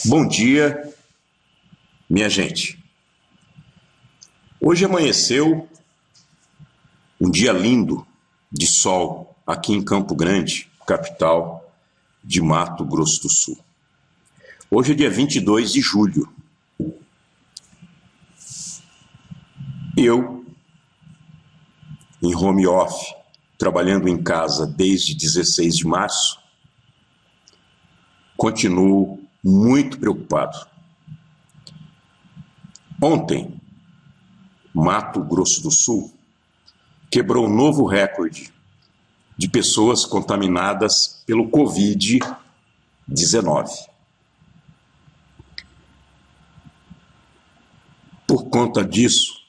Bom dia, minha gente. Hoje amanheceu um dia lindo de sol aqui em Campo Grande, capital de Mato Grosso do Sul. Hoje é dia 22 de julho. Eu, em home office, trabalhando em casa desde 16 de março, continuo muito preocupado. Ontem, Mato Grosso do Sul quebrou um novo recorde de pessoas contaminadas pelo Covid-19. Por conta disso,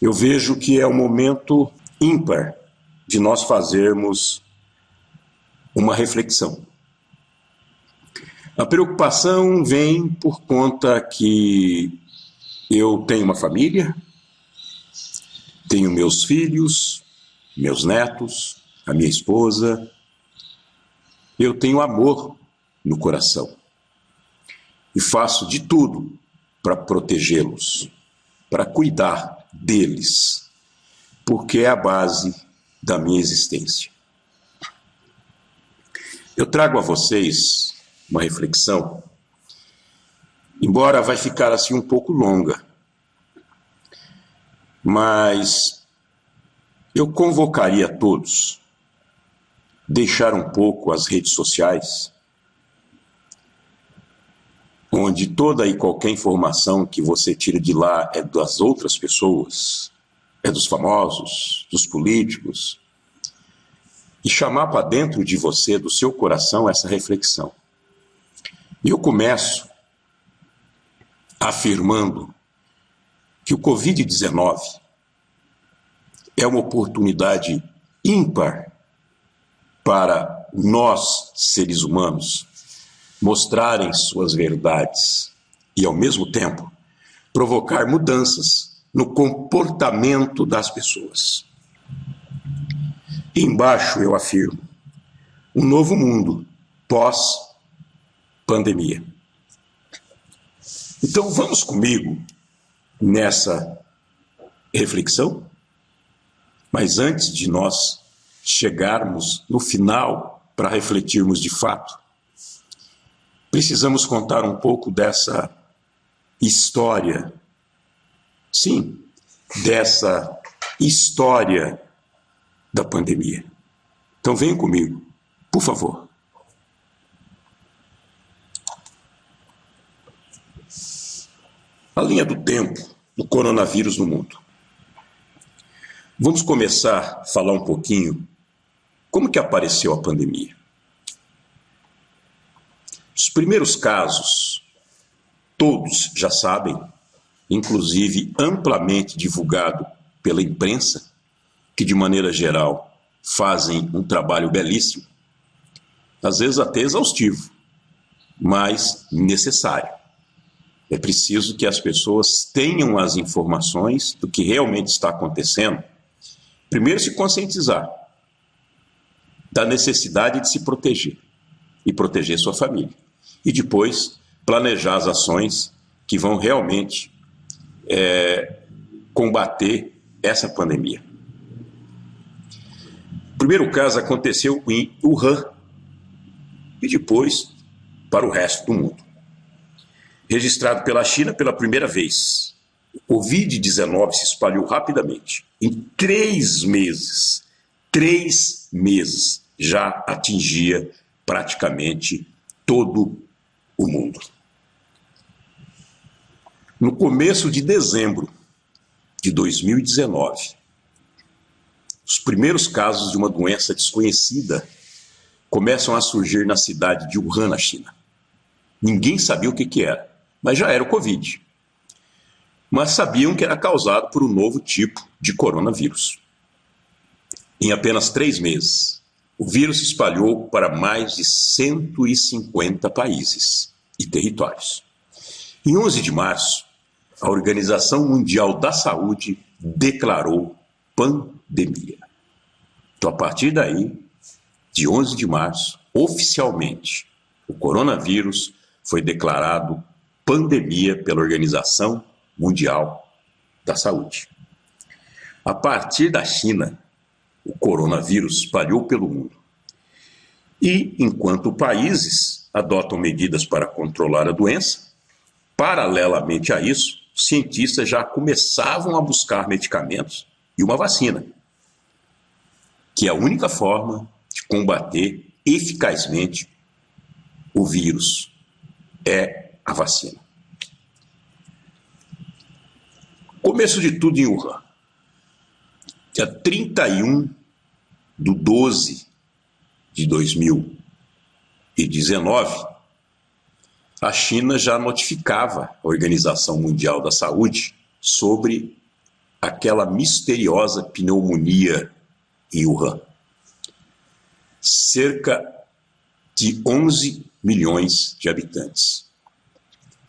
eu vejo que é um momento ímpar de nós fazermos uma reflexão. A preocupação vem por conta que eu tenho uma família, tenho meus filhos, meus netos, a minha esposa. Eu tenho amor no coração e faço de tudo para protegê-los, para cuidar deles, porque é a base da minha existência. Eu trago a vocês uma reflexão, embora vai ficar assim um pouco longa, mas eu convocaria a todos deixar um pouco as redes sociais, onde toda e qualquer informação que você tira de lá é das outras pessoas, é dos famosos, dos políticos, e chamar para dentro de você, do seu coração, essa reflexão. E eu começo afirmando que o Covid-19 é uma oportunidade ímpar para nós, seres humanos, mostrarem suas verdades e, ao mesmo tempo, provocar mudanças no comportamento das pessoas. Embaixo eu afirmo um novo mundo pós-pandemia. Então vamos comigo nessa reflexão? Mas antes de nós chegarmos no final para refletirmos de fato, precisamos contar um pouco dessa história. Sim, dessa história da pandemia. Então venham comigo, por favor. A linha do tempo do coronavírus no mundo. Vamos começar a falar um pouquinho como que apareceu a pandemia. Os primeiros casos, todos já sabem, inclusive amplamente divulgado pela imprensa, que de maneira geral fazem um trabalho belíssimo, às vezes até exaustivo, mas necessário. É preciso que as pessoas tenham as informações do que realmente está acontecendo. Primeiro, se conscientizar da necessidade de se proteger e proteger sua família. E depois, planejar as ações que vão realmente combater essa pandemia. O primeiro caso aconteceu em Wuhan e depois para o resto do mundo. Registrado pela China pela primeira vez. O Covid-19 se espalhou rapidamente. Em 3 meses, já atingia praticamente todo o mundo. No começo de dezembro de 2019, os primeiros casos de uma doença desconhecida começam a surgir na cidade de Wuhan, na China. Ninguém sabia o que era, mas já era o Covid. Mas sabiam que era causado por um novo tipo de coronavírus. Em apenas 3 meses, o vírus se espalhou para mais de 150 países e territórios. Em 11 de março, a Organização Mundial da Saúde declarou pandemia. Então, a partir daí, de 11 de março, oficialmente, o coronavírus foi declarado pandemia pela Organização Mundial da Saúde. A partir da China, o coronavírus espalhou pelo mundo. E, enquanto países adotam medidas para controlar a doença, paralelamente a isso, cientistas já começavam a buscar medicamentos e uma vacina, que é a única forma de combater eficazmente o vírus, é a vacina. Começo de tudo em Wuhan. Dia 31/12/2019, a China já notificava a Organização Mundial da Saúde sobre aquela misteriosa pneumonia em Wuhan. Cerca de 11 milhões de habitantes.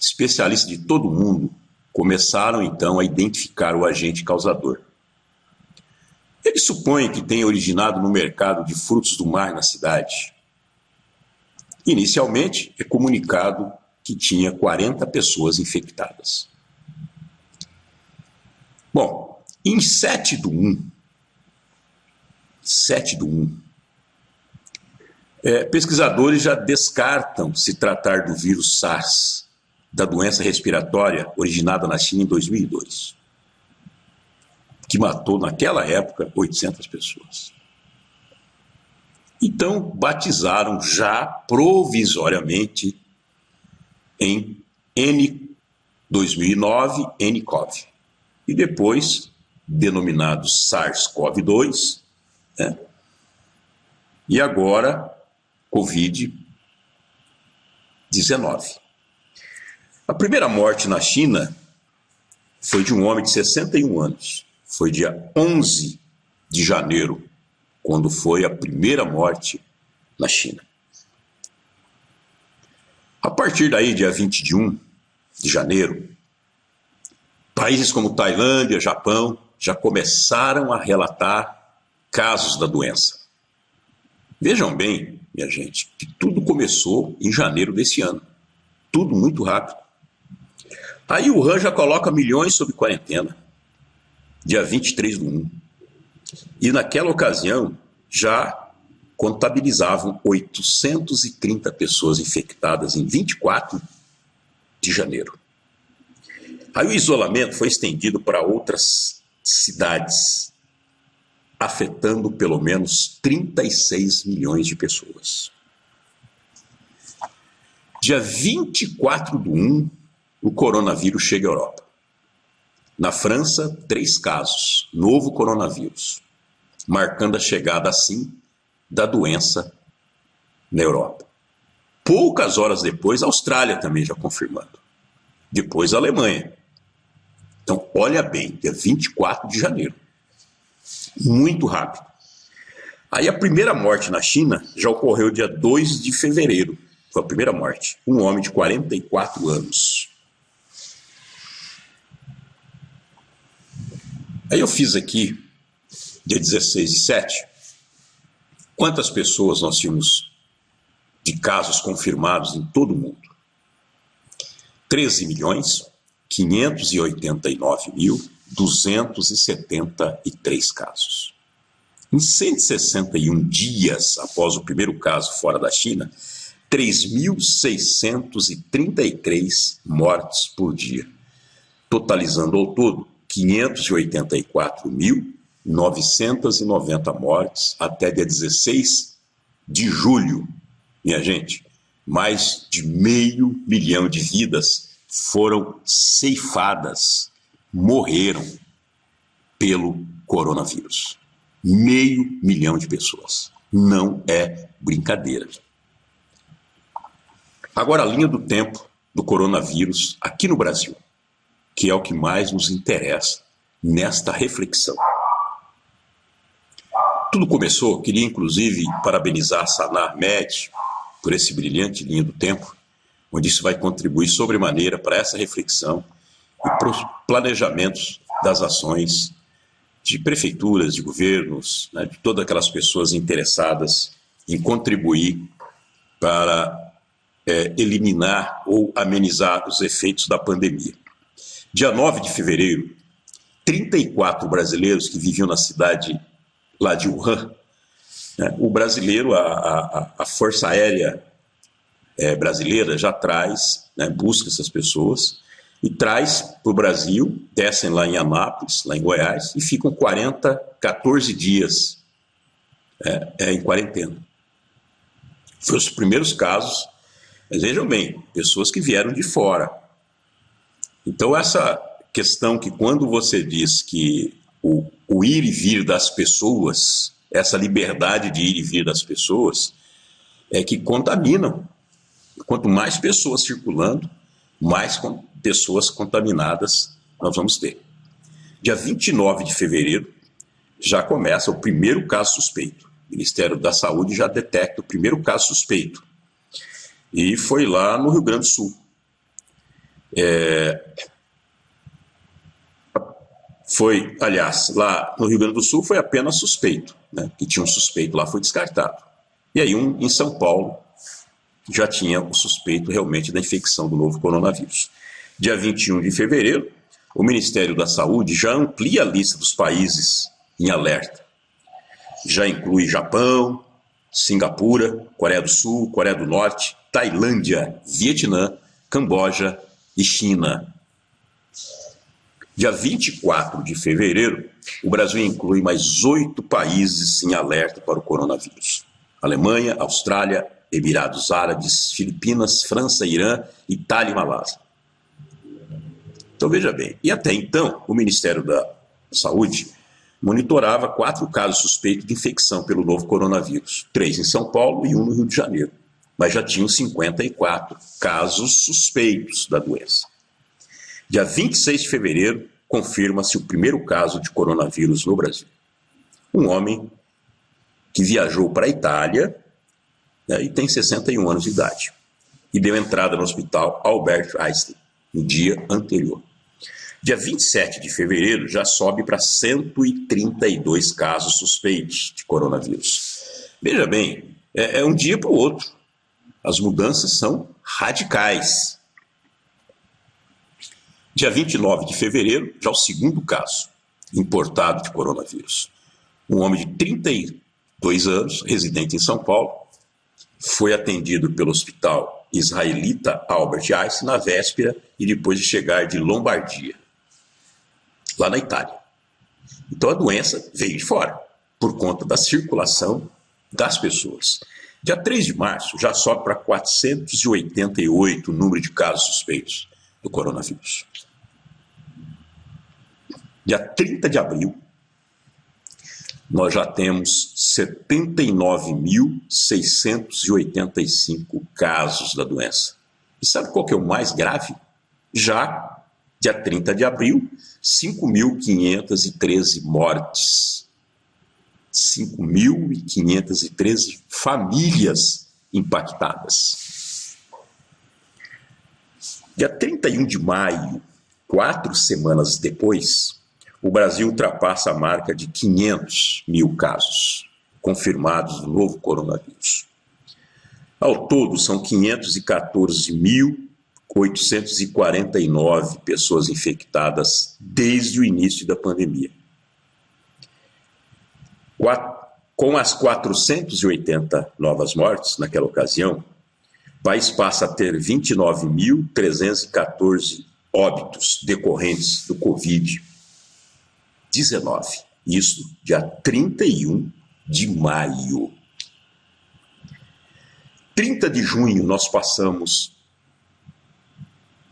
Especialistas de todo o mundo começaram então a identificar o agente causador. Eles supõem que tenha originado no mercado de frutos do mar na cidade. Inicialmente, é comunicado que tinha 40 pessoas infectadas. Bom, em 7/1, pesquisadores já descartam se tratar do vírus SARS, da doença respiratória originada na China em 2002, que matou naquela época 800 pessoas. Então, batizaram já provisoriamente em 2009, nCoV, e depois denominado SARS-CoV-2, né? E agora Covid-19. A primeira morte na China foi de um homem de 61 anos. Foi dia 11 de janeiro, quando foi a primeira morte na China. A partir daí, dia 21 de janeiro, países como Tailândia, Japão, já começaram a relatar casos da doença. Vejam bem, minha gente, que tudo começou em janeiro desse ano. Tudo muito rápido. Aí o Wuhan já coloca milhões sob quarentena, dia 23/1. E naquela ocasião já contabilizavam 830 pessoas infectadas em 24 de janeiro. Aí o isolamento foi estendido para outras cidades, afetando pelo menos 36 milhões de pessoas. Dia 24/1, o coronavírus chega à Europa. Na França, 3 casos, novo coronavírus, marcando a chegada, assim, da doença na Europa. Poucas horas depois, a Austrália também já confirmando. Depois a Alemanha. Então, olha bem, dia 24 de janeiro. Muito rápido. Aí a primeira morte na China já ocorreu dia 2 de fevereiro. Foi a primeira morte. Um homem de 44 anos. Aí eu fiz aqui, dia 16/7, quantas pessoas nós tínhamos de casos confirmados em todo o mundo. 13.589.273 casos. Em 161 dias após o primeiro caso fora da China, 3.633 mortes por dia, totalizando ao todo 584.990 mortes até dia 16 de julho. Minha gente, mais de 500 mil de vidas foram ceifadas, morreram pelo coronavírus. 500 mil de pessoas. Não é brincadeira. Agora, a linha do tempo do coronavírus aqui no Brasil, que é o que mais nos interessa nesta reflexão. Tudo começou, queria inclusive parabenizar a Sanar Med por esse brilhante linha do tempo, onde isso vai contribuir sobremaneira para essa reflexão e para os planejamentos das ações de prefeituras, de governos, né, de todas aquelas pessoas interessadas em contribuir para eliminar ou amenizar os efeitos da pandemia. Dia 9 de fevereiro, 34 brasileiros que viviam na cidade lá de Wuhan, né, o brasileiro, a Força Aérea brasileira já traz, né, busca essas pessoas e traz para o Brasil, descem lá em Anápolis, lá em Goiás, e ficam 14 dias em quarentena. Foram os primeiros casos, mas vejam bem, pessoas que vieram de fora. Então essa questão que quando você diz que o ir e vir das pessoas, essa liberdade de ir e vir das pessoas, é que contaminam. Quanto mais pessoas circulando, mais pessoas contaminadas nós vamos ter. Dia 29 de fevereiro, já começa o primeiro caso suspeito. O Ministério da Saúde já detecta o primeiro caso suspeito. E foi lá no Rio Grande do Sul. Lá no Rio Grande do Sul foi apenas suspeito, né? Que tinha um suspeito lá, foi descartado. E aí em São Paulo já tinha o suspeito realmente da infecção do novo coronavírus. Dia 21 de fevereiro, o Ministério da Saúde já amplia a lista dos países em alerta. Já inclui Japão, Singapura, Coreia do Sul, Coreia do Norte, Tailândia, Vietnã, Camboja e China. Dia 24 de fevereiro, o Brasil inclui mais 8 países em alerta para o coronavírus. Alemanha, Austrália, Emirados Árabes, Filipinas, França, Irã, Itália e Malásia. Então veja bem, e até então o Ministério da Saúde monitorava 4 casos suspeitos de infecção pelo novo coronavírus, 3 em São Paulo e 1 no Rio de Janeiro, mas já tinham 54 casos suspeitos da doença. Dia 26 de fevereiro, confirma-se o primeiro caso de coronavírus no Brasil. Um homem que viajou para a Itália, né, e tem 61 anos de idade, e deu entrada no hospital Albert Einstein no dia anterior. Dia 27 de fevereiro já sobe para 132 casos suspeitos de coronavírus. Veja bem, é um dia para o outro. As mudanças são radicais. Dia 29 de fevereiro, já o segundo caso importado de coronavírus. Um homem de 32 anos, residente em São Paulo, foi atendido pelo hospital israelita Albert Einstein na véspera e depois de chegar de Lombardia, lá na Itália. Então a doença veio de fora, por conta da circulação das pessoas. Dia 3 de março já sobe para 488 o número de casos suspeitos do coronavírus. Dia 30 de abril, nós já temos 79.685 casos da doença. E sabe qual que é o mais grave? Já, dia 30 de abril, 5.513 mortes. 5.513 famílias impactadas. Dia 31 de maio, 4 semanas depois, o Brasil ultrapassa a marca de 500 mil casos confirmados do novo coronavírus. Ao todo, são 514.849 pessoas infectadas desde o início da pandemia. Com as 480 novas mortes naquela ocasião, o país passa a ter 29.314 óbitos decorrentes do Covid-19. Isso dia 31 de maio. 30 de junho nós passamos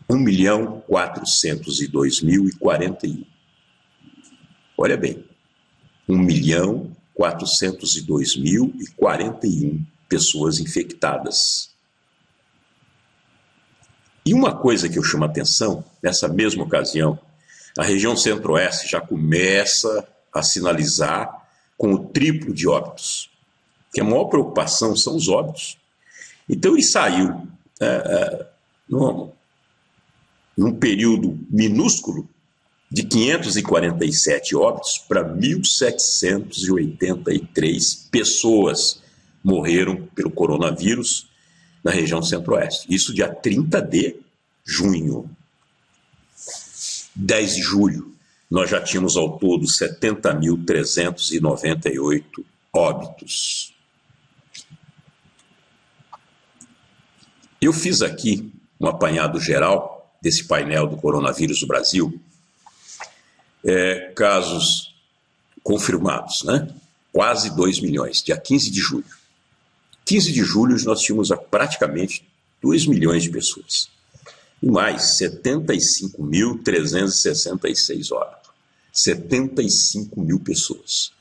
1.402.041. Olha bem, 1.402.041 pessoas infectadas. E uma coisa que eu chamo a atenção, nessa mesma ocasião, a região centro-oeste já começa a sinalizar com o triplo de óbitos, que a maior preocupação são os óbitos. Então ele saiu num período minúsculo de 547 óbitos para 1.783 pessoas morreram pelo coronavírus na região centro-oeste. Isso dia 30 de junho. 10 de julho, nós já tínhamos ao todo 70.398 óbitos. Eu fiz aqui um apanhado geral desse painel do coronavírus no Brasil, casos confirmados, né? Quase 2 milhões, dia 15 de julho. 15 de julho nós tínhamos praticamente 2 milhões de pessoas. E mais, 75.366 óbitos. 75 mil pessoas.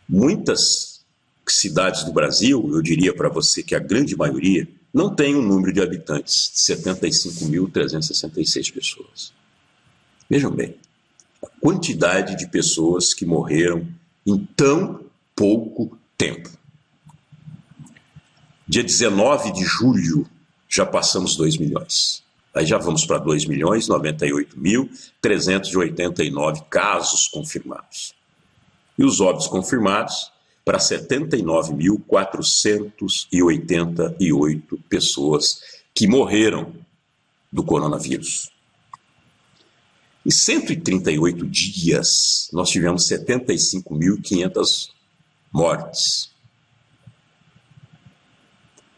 Muitas cidades do Brasil, eu diria para você que a grande maioria, não tem um número de habitantes de 75.366 pessoas. Vejam bem, a quantidade de pessoas que morreram em tão pouco tempo. Dia 19 de julho, já passamos 2 milhões. Aí já vamos para 2.098.389 casos confirmados. E os óbitos confirmados para 79.488 pessoas que morreram do coronavírus. Em 138 dias, nós tivemos 75.500 mortes.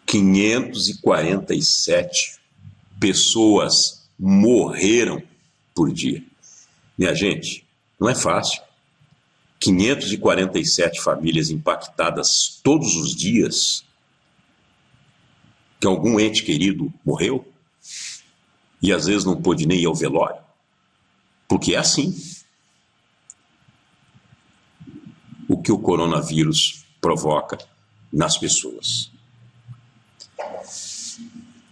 547 pessoas morreram por dia. Minha gente, não é fácil. 547 famílias impactadas todos os dias, que algum ente querido morreu e às vezes não pôde nem ir ao velório, porque é assim o que o coronavírus provoca nas pessoas.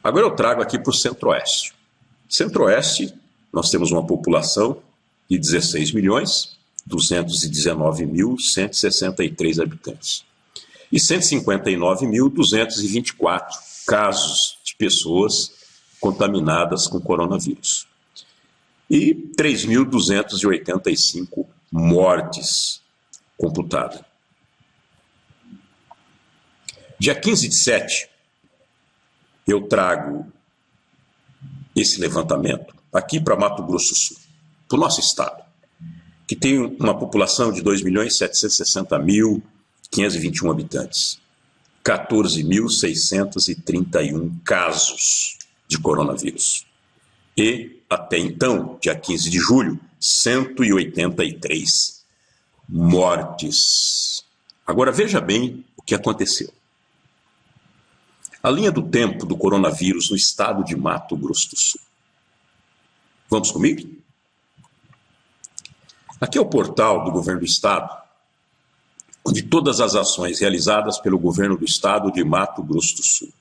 Agora eu trago aqui para o Centro-Oeste. Centro-Oeste, nós temos uma população de 16.219.163 habitantes e 159.224 casos de pessoas contaminadas com coronavírus e 3.285 mortes computadas. Dia 15 de 7, eu trago esse levantamento aqui para Mato Grosso do Sul, para o nosso estado, que tem uma população de 2.760.521 habitantes, 14.631 casos de coronavírus. E, até então, dia 15 de julho, 183 mortes. Agora, veja bem o que aconteceu. A linha do tempo do coronavírus no estado de Mato Grosso do Sul. Vamos comigo? Aqui é o portal do governo do estado, onde todas as ações realizadas pelo governo do estado de Mato Grosso do Sul,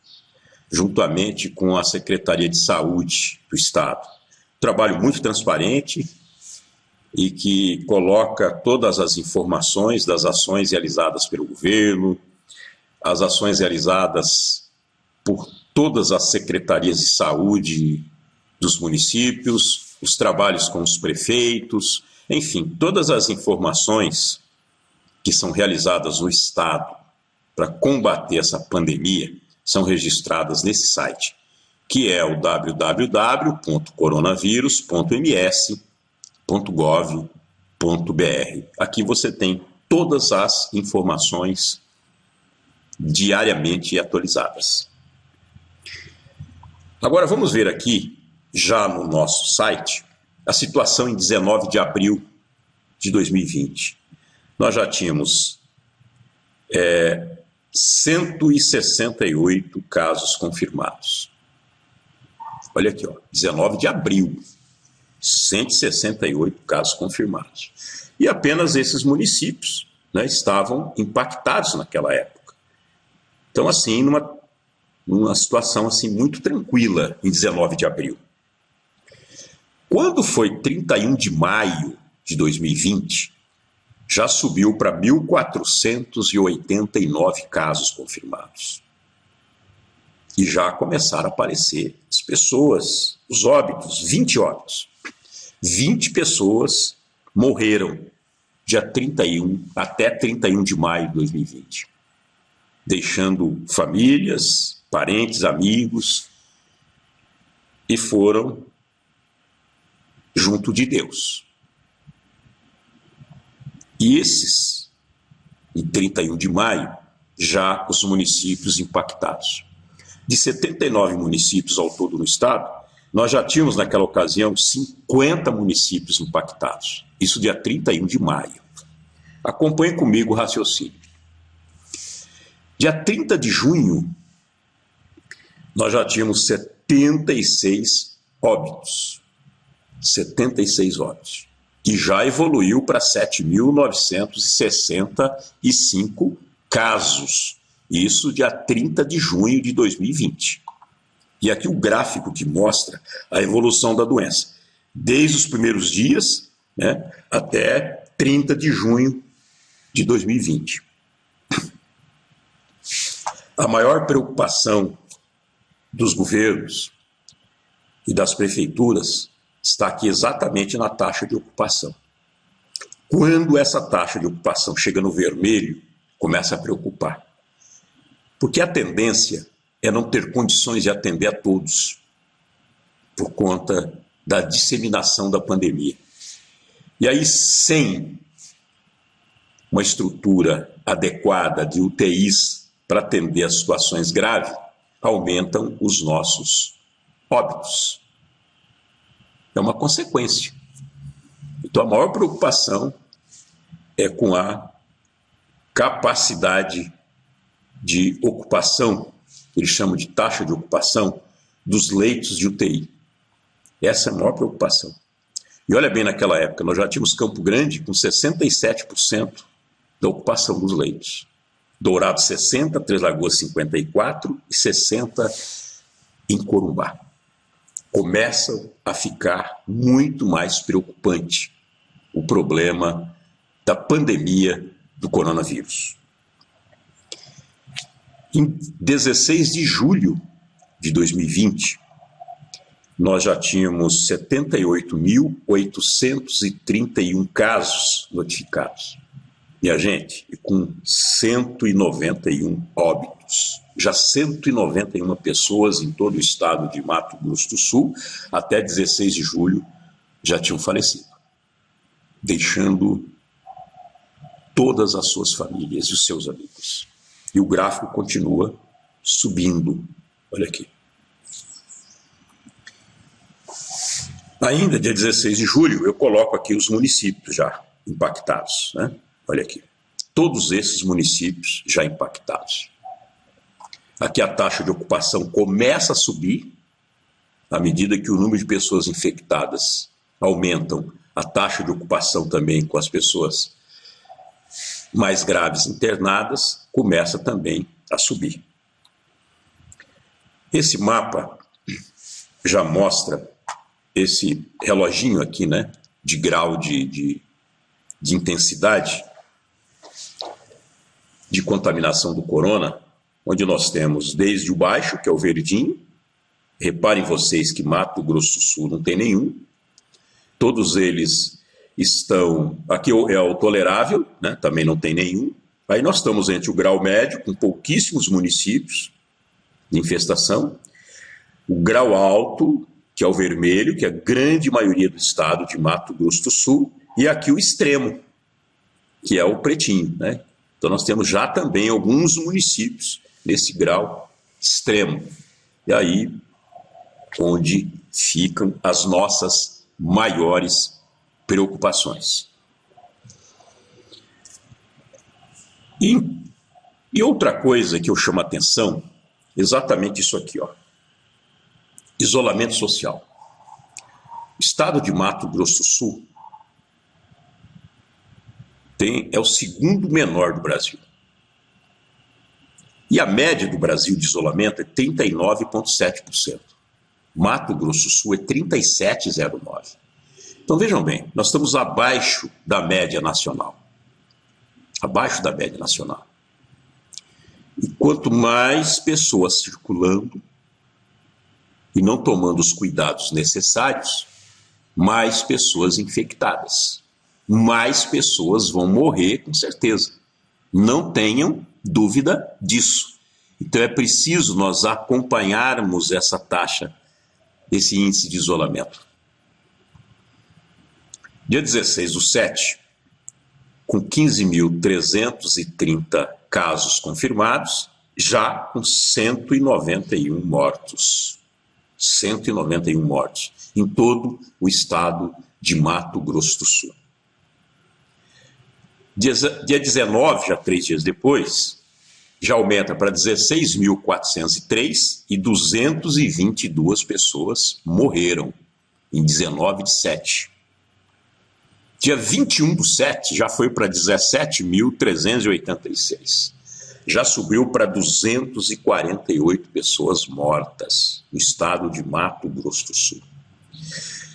juntamente com a Secretaria de Saúde do estado. Trabalho muito transparente e que coloca todas as informações das ações realizadas pelo governo, as ações realizadas por todas as secretarias de saúde dos municípios, os trabalhos com os prefeitos, enfim, todas as informações que são realizadas no estado para combater essa pandemia são registradas nesse site, que é o www.coronavírus.ms.gov.br. Aqui você tem todas as informações diariamente atualizadas. Agora vamos ver aqui, já no nosso site, a situação em 19 de abril de 2020. Nós já tínhamos 168 casos confirmados. Olha aqui, ó, 19 de abril, 168 casos confirmados. E apenas esses municípios, né, estavam impactados naquela época. Então, assim, numa situação assim, muito tranquila em 19 de abril. Quando foi 31 de maio de 2020, já subiu para 1.489 casos confirmados. E já começaram a aparecer as pessoas, os óbitos, 20 óbitos. 20 pessoas morreram dia 31 até 31 de maio de 2020, deixando famílias, parentes, amigos, e foram junto de Deus. E esses, em 31 de maio, já os municípios impactados. De 79 municípios ao todo no estado, nós já tínhamos naquela ocasião 50 municípios impactados. Isso dia 31 de maio. Acompanhe comigo o raciocínio. Dia 30 de junho, nós já tínhamos 76 óbitos. 76 óbitos. E já evoluiu para 7.965 casos. Isso dia 30 de junho de 2020. E aqui o gráfico que mostra a evolução da doença. Desde os primeiros dias, né, até 30 de junho de 2020. A maior preocupação dos governos e das prefeituras está aqui exatamente na taxa de ocupação. Quando essa taxa de ocupação chega no vermelho, começa a preocupar. Porque a tendência é não ter condições de atender a todos, por conta da disseminação da pandemia. E aí, sem uma estrutura adequada de UTIs para atender as situações graves, aumentam os nossos óbitos. É uma consequência. Então, a maior preocupação é com a capacidade de ocupação, eles chamam de taxa de ocupação, dos leitos de UTI. Essa é a maior preocupação. E olha bem, naquela época, nós já tínhamos Campo Grande com 67% da ocupação dos leitos. Dourado 60%, Três Lagoas 54% e 60% em Corumbá. Começa a ficar muito mais preocupante o problema da pandemia do coronavírus. Em 16 de julho de 2020, nós já tínhamos 78.831 casos notificados. Minha gente, e com 191 óbitos. Já 191 pessoas em todo o estado de Mato Grosso do Sul, até 16 de julho, já tinham falecido, deixando todas as suas famílias e os seus amigos. E o gráfico continua subindo. Olha aqui. Ainda, dia 16 de julho, eu coloco aqui os municípios já impactados, né? Olha aqui. Todos esses municípios já impactados. Aqui a taxa de ocupação começa a subir, à medida que o número de pessoas infectadas aumentam, a taxa de ocupação também com as pessoas mais graves internadas começa também a subir. Esse mapa já mostra esse reloginho aqui, né, de grau de intensidade de contaminação do corona, onde nós temos desde o baixo, que é o verdinho. Reparem vocês que Mato Grosso do Sul não tem nenhum. Todos eles estão... Aqui é o tolerável, né? Também não tem nenhum. Aí nós estamos entre o grau médio, com pouquíssimos municípios de infestação. O grau alto, que é o vermelho, que é a grande maioria do estado de Mato Grosso do Sul. E aqui o extremo, que é o pretinho, né? Então nós temos já também alguns municípios nesse grau extremo. E aí, onde ficam as nossas maiores preocupações. E outra coisa que eu chamo a atenção, exatamente isso aqui, ó. Isolamento social. O estado de Mato Grosso do Sul é o segundo menor do Brasil. E a média do Brasil de isolamento é 39,7%. Mato Grosso do Sul é 37,09%. Então vejam bem, nós estamos abaixo da média nacional. Abaixo da média nacional. E quanto mais pessoas circulando e não tomando os cuidados necessários, mais pessoas infectadas. Mais pessoas vão morrer, com certeza. Não tenham dúvida disso. Então é preciso nós acompanharmos essa taxa, esse índice de isolamento. Dia 16/7, com 15.330 casos confirmados, já com 191 mortos. 191 mortos em todo o estado de Mato Grosso do Sul. Dia 19, já 3 dias depois, já aumenta para 16.403 e 222 pessoas morreram em 19/7. Dia 21/7 já foi para 17.386. Já subiu para 248 pessoas mortas no estado de Mato Grosso do Sul.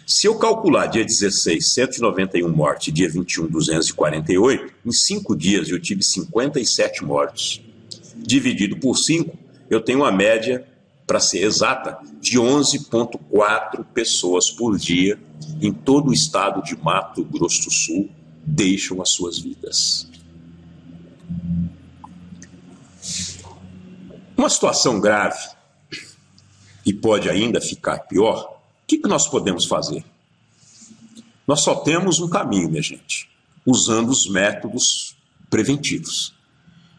Se eu calcular dia 16, 191 mortes, dia 21, 248, em 5 dias eu tive 57 mortos. Dividido por 5, eu tenho uma média, para ser exata, de 11,4 pessoas por dia em todo o estado de Mato Grosso do Sul deixam as suas vidas. Uma situação grave, e pode ainda ficar pior, o que nós podemos fazer? Nós só temos um caminho, minha gente, usando os métodos preventivos.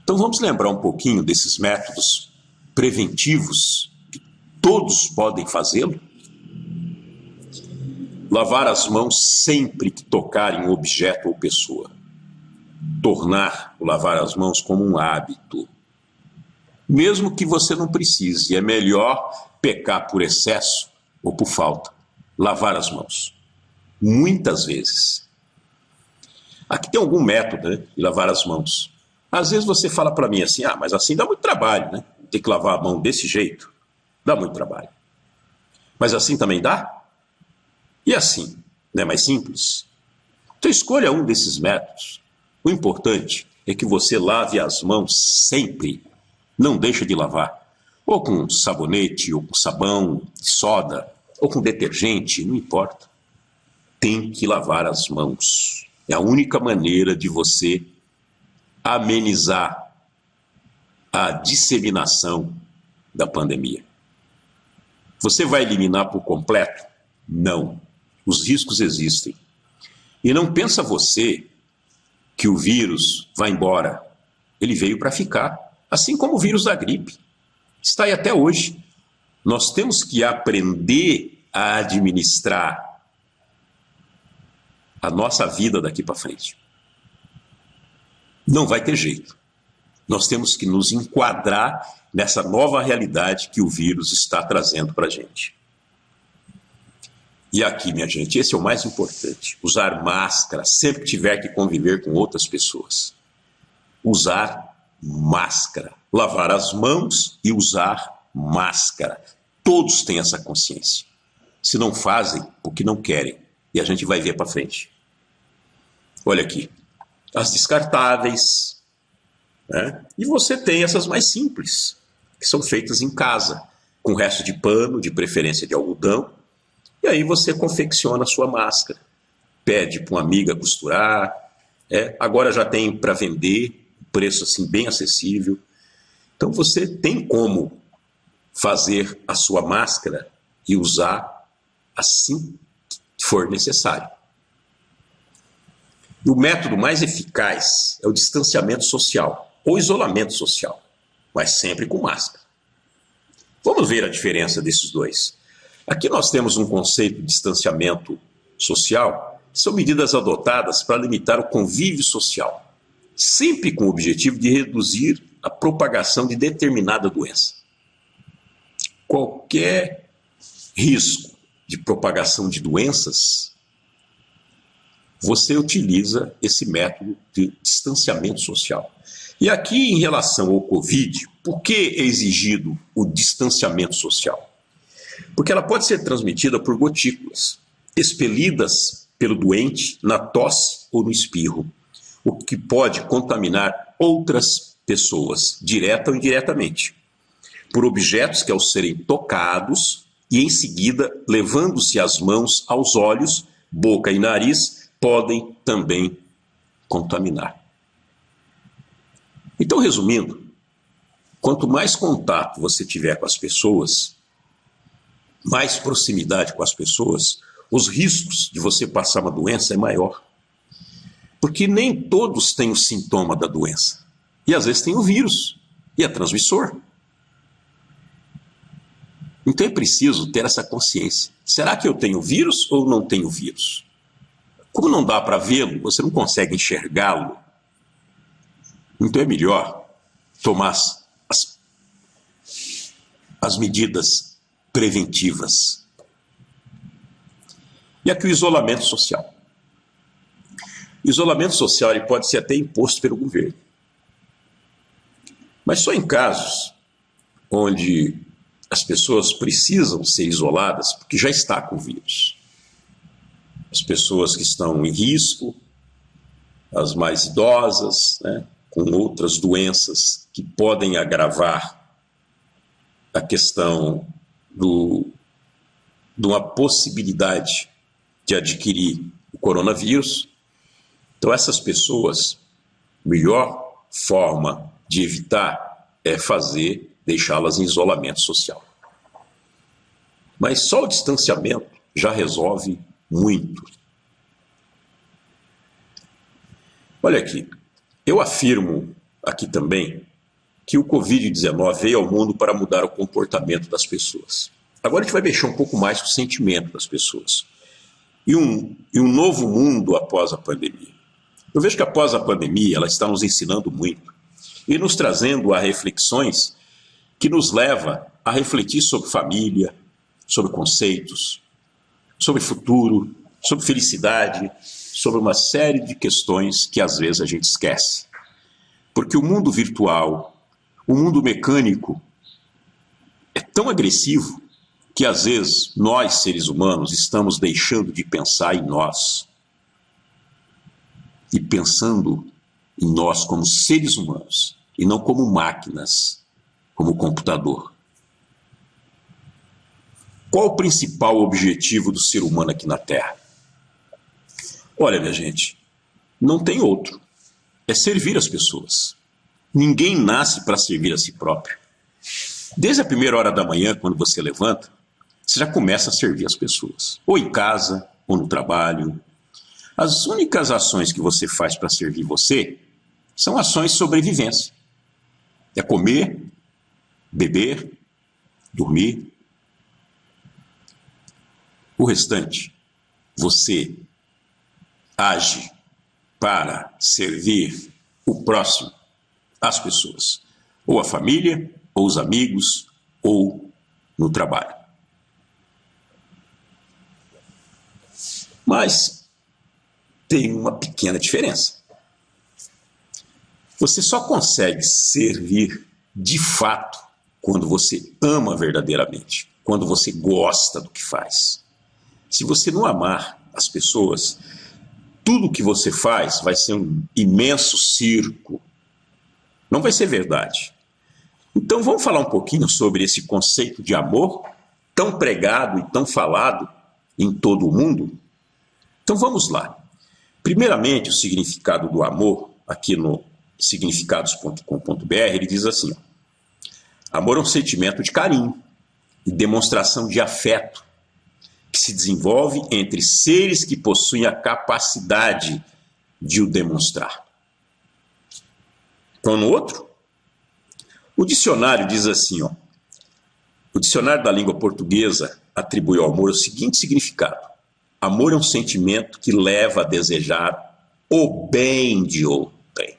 Então vamos lembrar um pouquinho desses métodos preventivos, que todos podem fazê-lo. Lavar as mãos sempre que tocar em um objeto ou pessoa. Tornar o lavar as mãos como um hábito. Mesmo que você não precise, é melhor pecar por excesso ou por falta. Lavar as mãos. Muitas vezes. Aqui tem algum método, né, de lavar as mãos. Às vezes você fala para mim assim, mas assim dá muito trabalho, né? Tem que lavar a mão desse jeito. Dá muito trabalho. Mas assim também dá? E assim, não é mais simples? Então escolha um desses métodos. O importante é que você lave as mãos sempre. Não deixa de lavar. Ou com sabonete, ou com sabão, soda, ou com detergente, não importa. Tem que lavar as mãos. É a única maneira de você amenizar a disseminação da pandemia. Você vai eliminar por completo? Não. Os riscos existem. E não pensa você que o vírus vai embora. Ele veio para ficar, assim como o vírus da gripe. Está aí até hoje. Nós temos que aprender a administrar a nossa vida daqui para frente. Não vai ter jeito. Nós temos que nos enquadrar nessa nova realidade que o vírus está trazendo para a gente. E aqui, minha gente, esse é o mais importante. Usar máscara sempre que tiver que conviver com outras pessoas. Usar máscara. Lavar as mãos e usar máscara. Todos têm essa consciência. Se não fazem, porque não querem. E a gente vai ver para frente. Olha aqui. As descartáveis, né? E você tem essas mais simples, que são feitas em casa, com resto de pano, de preferência de algodão, e aí você confecciona a sua máscara, pede para uma amiga costurar, agora já tem para vender, preço assim bem acessível, então você tem como fazer a sua máscara e usar assim que for necessário. E o método mais eficaz é o distanciamento social, ou isolamento social, mas sempre com máscara. Vamos ver a diferença desses dois. Aqui nós temos um conceito de distanciamento social, que são medidas adotadas para limitar o convívio social, sempre com o objetivo de reduzir a propagação de determinada doença. Qualquer risco de propagação de doenças, você utiliza esse método de distanciamento social. E aqui, em relação ao Covid, por que é exigido o distanciamento social? Porque ela pode ser transmitida por gotículas, expelidas pelo doente na tosse ou no espirro, o que pode contaminar outras pessoas, direta ou indiretamente, por objetos que, ao serem tocados, e em seguida, levando-se as mãos aos olhos, boca e nariz, podem também contaminar. Então, resumindo, Quanto mais contato você tiver com as pessoas, mais proximidade com as pessoas, os riscos de você passar uma doença é maior. Porque nem todos têm o sintoma da doença. E às vezes tem o vírus e é transmissor. Então é preciso ter essa consciência. Será que eu tenho vírus ou não tenho vírus? Como não dá para vê-lo, você não consegue enxergá-lo. Então é melhor tomar as medidas preventivas. E aqui o isolamento social. O isolamento social ele pode ser até imposto pelo governo. Mas só em casos onde as pessoas precisam ser isoladas porque já está com o vírus. As pessoas que estão em risco, as mais idosas, né, com outras doenças que podem agravar a questão de uma possibilidade de adquirir o coronavírus. Então essas pessoas, a melhor forma de evitar é deixá-las em isolamento social. Mas só o distanciamento já resolve muito. Olha aqui, eu afirmo aqui também que o Covid-19 veio ao mundo para mudar o comportamento das pessoas. Agora a gente vai mexer um pouco mais com o sentimento das pessoas. E um novo mundo após a pandemia. Eu vejo que após a pandemia ela está nos ensinando muito e nos trazendo a reflexões que nos leva a refletir sobre família, sobre conceitos, sobre futuro, sobre felicidade, sobre uma série de questões que às vezes a gente esquece. Porque o mundo virtual, o mundo mecânico é tão agressivo que às vezes nós, seres humanos, estamos deixando de pensar em nós e pensando em nós como seres humanos e não como máquinas, como computador. Qual o principal objetivo do ser humano aqui na Terra? Olha, minha gente, não tem outro. É servir as pessoas. Ninguém nasce para servir a si próprio. Desde a primeira hora da manhã, quando você levanta, você já começa a servir as pessoas. Ou em casa, ou no trabalho. As únicas ações que você faz para servir você são ações de sobrevivência. É comer, beber, dormir. O restante, você age para servir o próximo, as pessoas, ou a família, ou os amigos, ou no trabalho. Mas tem uma pequena diferença. Você só consegue servir de fato quando você ama verdadeiramente, quando você gosta do que faz. Se você não amar as pessoas, tudo que você faz vai ser um imenso circo. Não vai ser verdade. Então vamos falar um pouquinho sobre esse conceito de amor, tão pregado e tão falado em todo o mundo? Então vamos lá. Primeiramente, o significado do amor, aqui no significados.com.br, ele diz assim: amor é um sentimento de carinho e demonstração de afeto que se desenvolve entre seres que possuem a capacidade de o demonstrar. Então, no outro, o dicionário diz assim, o dicionário da língua portuguesa atribui ao amor o seguinte significado: amor é um sentimento que leva a desejar o bem de outrem.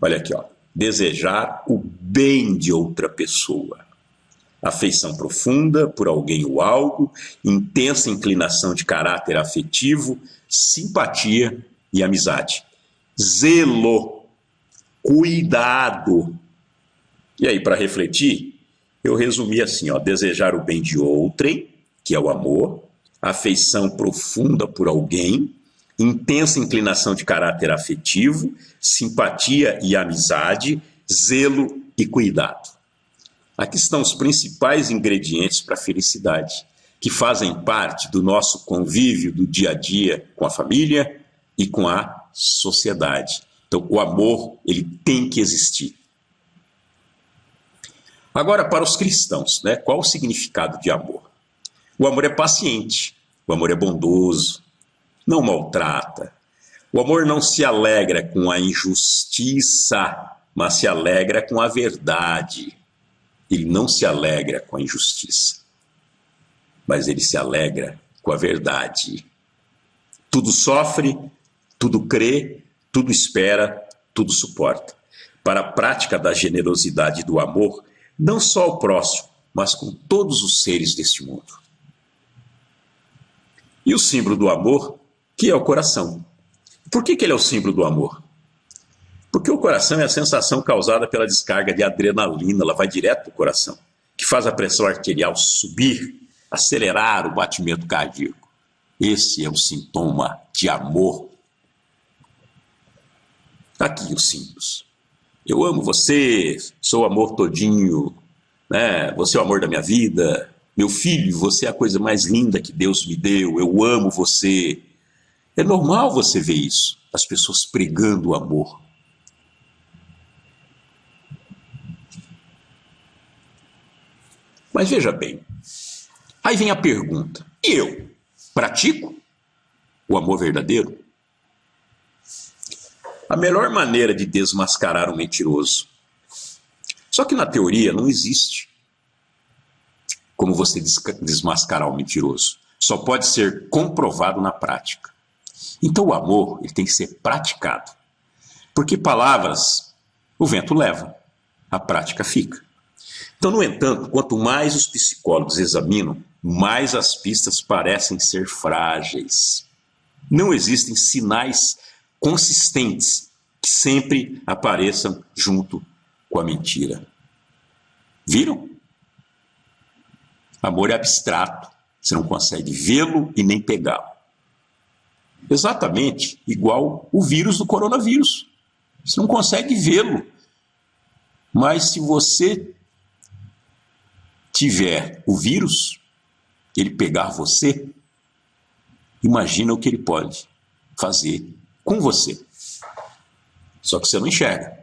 Olha aqui, desejar o bem de outra pessoa. Afeição profunda por alguém ou algo, intensa inclinação de caráter afetivo, simpatia e amizade. Zelo, cuidado. E aí, para refletir, eu resumi assim, desejar o bem de outrem, que é o amor, afeição profunda por alguém, intensa inclinação de caráter afetivo, simpatia e amizade, zelo e cuidado. Aqui estão os principais ingredientes para a felicidade, que fazem parte do nosso convívio do dia a dia com a família e com a sociedade. Então, o amor, ele tem que existir. Agora, para os cristãos, né, qual o significado de amor? O amor é paciente, o amor é bondoso, não maltrata. O amor não se alegra com a injustiça, mas se alegra com a verdade. Ele não se alegra com a injustiça, mas ele se alegra com a verdade. Tudo sofre, tudo crê, tudo espera, tudo suporta. Para a prática da generosidade e do amor, não só ao próximo, mas com todos os seres deste mundo. E o símbolo do amor, que é o coração. Por que ele é o símbolo do amor? Porque o coração é a sensação causada pela descarga de adrenalina, ela vai direto para o coração, que faz a pressão arterial subir, acelerar o batimento cardíaco. Esse é o sintoma de amor. Aqui os símbolos. Eu amo você, sou o amor todinho, né? Você é o amor da minha vida. Meu filho, você é a coisa mais linda que Deus me deu, eu amo você. É normal você ver isso, as pessoas pregando o amor. Mas veja bem, aí vem a pergunta, e eu pratico o amor verdadeiro? A melhor maneira de desmascarar um mentiroso. Só que na teoria não existe como você desmascarar um mentiroso. Só pode ser comprovado na prática. Então o amor ele tem que ser praticado. Porque palavras o vento leva, a prática fica. Então, no entanto, quanto mais os psicólogos examinam, mais as pistas parecem ser frágeis. Não existem sinais consistentes que sempre apareçam junto com a mentira. Viram? Amor é abstrato, você não consegue vê-lo e nem pegá-lo. Exatamente igual o vírus do coronavírus. Você não consegue vê-lo, mas se você tiver o vírus, ele pegar você, imagina o que ele pode fazer com você. Só que você não enxerga.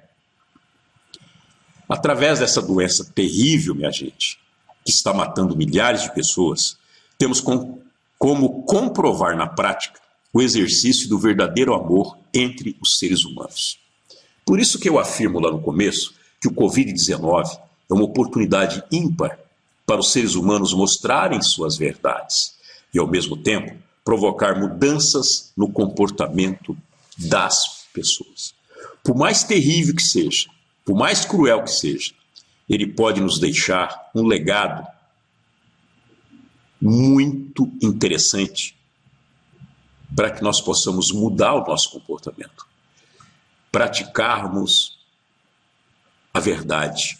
Através dessa doença terrível, minha gente, que está matando milhares de pessoas, temos como comprovar na prática o exercício do verdadeiro amor entre os seres humanos. Por isso que eu afirmo lá no começo que o Covid-19 é uma oportunidade ímpar para os seres humanos mostrarem suas verdades e, ao mesmo tempo, provocar mudanças no comportamento das pessoas. Por mais terrível que seja, por mais cruel que seja, ele pode nos deixar um legado muito interessante para que nós possamos mudar o nosso comportamento, praticarmos a verdade,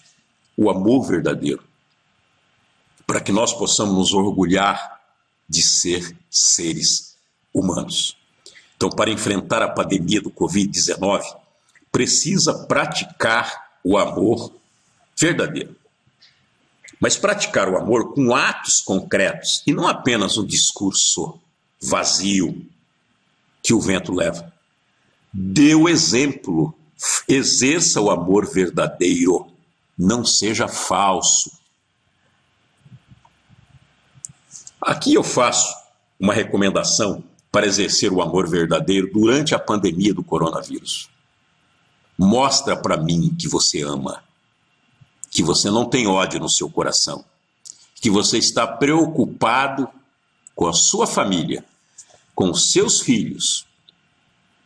o amor verdadeiro, para que nós possamos nos orgulhar de ser seres humanos. Então, para enfrentar a pandemia do Covid-19, precisa praticar o amor verdadeiro. Mas praticar o amor com atos concretos e não apenas um discurso vazio que o vento leva. Dê o exemplo, exerça o amor verdadeiro, não seja falso. Aqui eu faço uma recomendação para exercer o amor verdadeiro durante a pandemia do coronavírus. Mostra para mim que você ama, que você não tem ódio no seu coração, que você está preocupado com a sua família, com os seus filhos,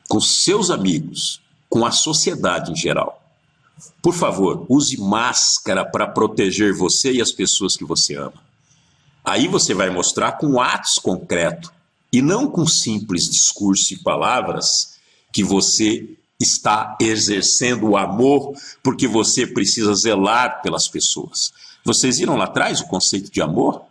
com seus amigos, com a sociedade em geral. Por favor, use máscara para proteger você e as pessoas que você ama. Aí você vai mostrar com atos concretos e não com simples discurso e palavras que você está exercendo o amor porque você precisa zelar pelas pessoas. Vocês viram lá atrás o conceito de amor?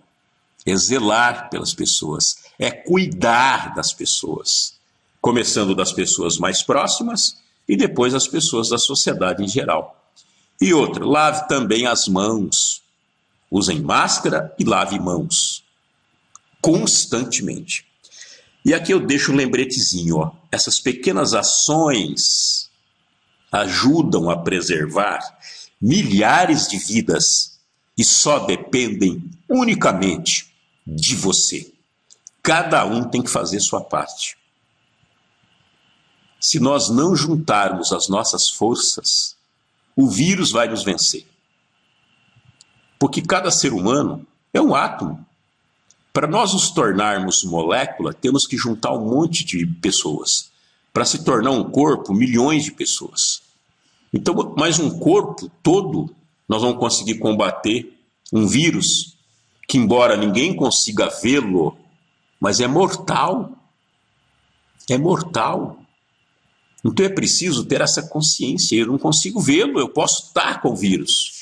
É zelar pelas pessoas, é cuidar das pessoas, começando das pessoas mais próximas e depois as pessoas da sociedade em geral. E outra, lave também as mãos. Usem máscara e lave mãos constantemente. E aqui eu deixo um lembretezinho, ó. Essas pequenas ações ajudam a preservar milhares de vidas e só dependem unicamente de você. Cada um tem que fazer sua parte. Se nós não juntarmos as nossas forças, o vírus vai nos vencer. Porque cada ser humano é um átomo. Para nós nos tornarmos molécula, temos que juntar um monte de pessoas. Para se tornar um corpo, milhões de pessoas. Então, mais um corpo todo, nós vamos conseguir combater um vírus que, embora ninguém consiga vê-lo, mas é mortal. É mortal. Então é preciso ter essa consciência. Eu não consigo vê-lo, eu posso estar com o vírus.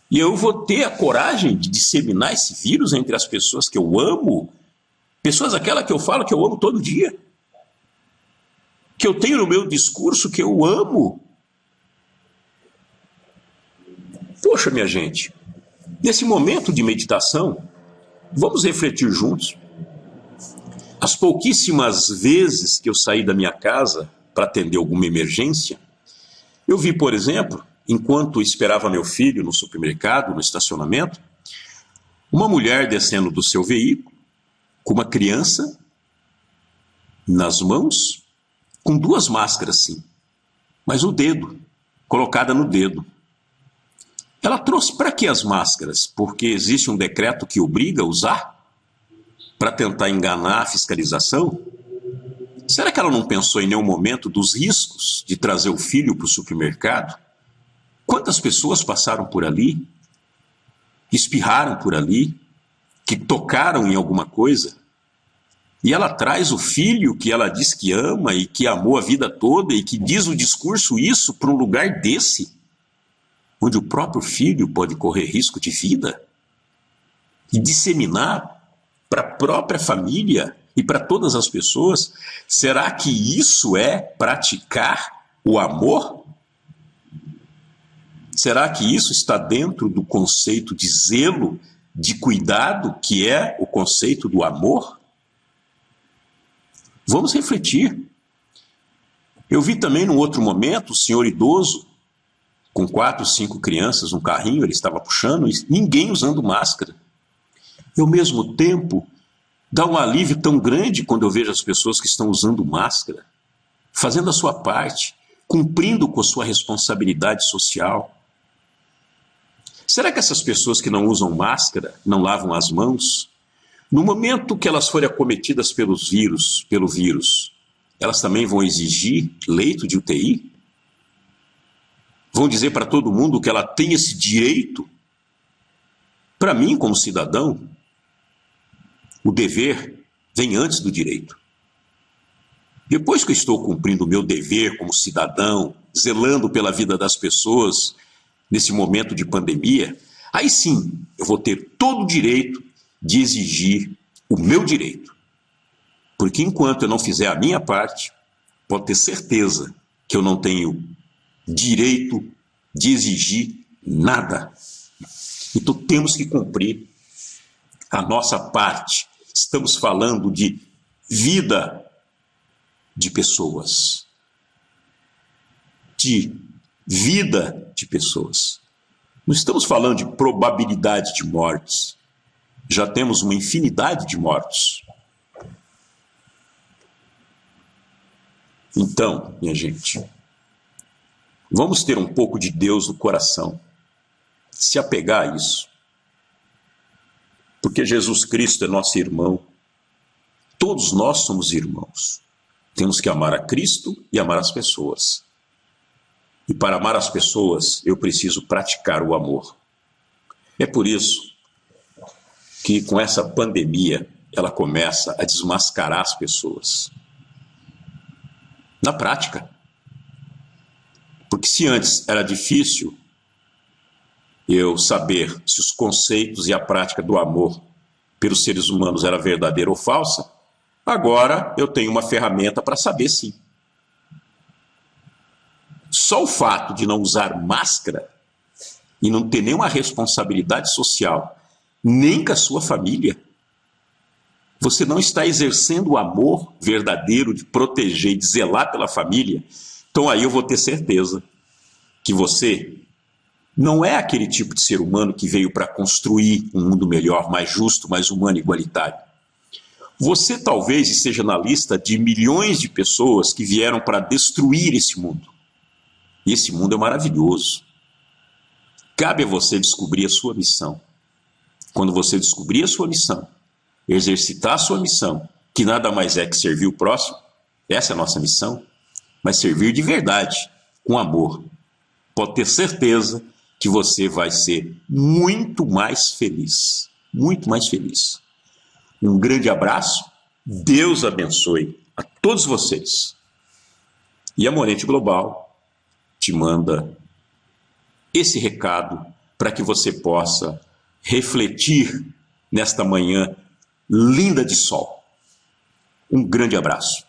E eu vou ter a coragem de disseminar esse vírus entre as pessoas que eu amo, pessoas aquelas que eu falo que eu amo todo dia, que eu tenho no meu discurso que eu amo. Poxa, minha gente, nesse momento de meditação, vamos refletir juntos. As pouquíssimas vezes que eu saí da minha casa para atender alguma emergência, eu vi, por exemplo, enquanto esperava meu filho no supermercado, no estacionamento, uma mulher descendo do seu veículo, com uma criança nas mãos, com 2 máscaras, sim, mas o dedo, colocada no dedo. Ela trouxe para que as máscaras? Porque existe um decreto que obriga a usar para tentar enganar a fiscalização? Será que ela não pensou em nenhum momento dos riscos de trazer o filho para o supermercado? Quantas pessoas passaram por ali, espirraram por ali, que tocaram em alguma coisa? E ela traz o filho que ela diz que ama e que amou a vida toda e que diz o discurso isso para um lugar desse, onde o próprio filho pode correr risco de vida e disseminar para a própria família e para todas as pessoas. Será que isso é praticar o amor? Será que isso está dentro do conceito de zelo, de cuidado, que é o conceito do amor? Vamos refletir. Eu vi também num outro momento o senhor idoso, com 4, 5 crianças no carrinho, ele estava puxando, e ninguém usando máscara. E ao mesmo tempo, dá um alívio tão grande quando eu vejo as pessoas que estão usando máscara, fazendo a sua parte, cumprindo com a sua responsabilidade social. Será que essas pessoas que não usam máscara, não lavam as mãos, no momento que elas forem acometidas pelo vírus, elas também vão exigir leito de UTI? Vão dizer para todo mundo que ela tem esse direito? Para mim, como cidadão, o dever vem antes do direito. Depois que eu estou cumprindo o meu dever como cidadão, zelando pela vida das pessoas nesse momento de pandemia, aí sim eu vou ter todo o direito de exigir o meu direito. Porque enquanto eu não fizer a minha parte, pode ter certeza que eu não tenho direito de exigir nada. Então temos que cumprir a nossa parte. Estamos falando de vida de pessoas. De vida de pessoas. Não estamos falando de probabilidade de mortes. Já temos uma infinidade de mortos. Então, minha gente, vamos ter um pouco de Deus no coração. Se apegar a isso. Porque Jesus Cristo é nosso irmão. Todos nós somos irmãos. Temos que amar a Cristo e amar as pessoas. E para amar as pessoas, eu preciso praticar o amor. É por isso que com essa pandemia, ela começa a desmascarar as pessoas. Na prática. Porque se antes era difícil eu saber se os conceitos e a prática do amor pelos seres humanos era verdadeira ou falsa, agora eu tenho uma ferramenta para saber sim. Só o fato de não usar máscara e não ter nenhuma responsabilidade social, nem com a sua família, você não está exercendo o amor verdadeiro de proteger e de zelar pela família. Então aí eu vou ter certeza que você não é aquele tipo de ser humano que veio para construir um mundo melhor, mais justo, mais humano e igualitário. Você talvez esteja na lista de milhões de pessoas que vieram para destruir esse mundo. E esse mundo é maravilhoso. Cabe a você descobrir a sua missão. Quando você descobrir a sua missão, exercitar a sua missão, que nada mais é que servir o próximo, essa é a nossa missão, mas servir de verdade, com amor. Pode ter certeza que você vai ser muito mais feliz. Muito mais feliz. Um grande abraço, Deus abençoe a todos vocês. E a Morente Global te manda esse recado para que você possa refletir nesta manhã linda de sol. Um grande abraço.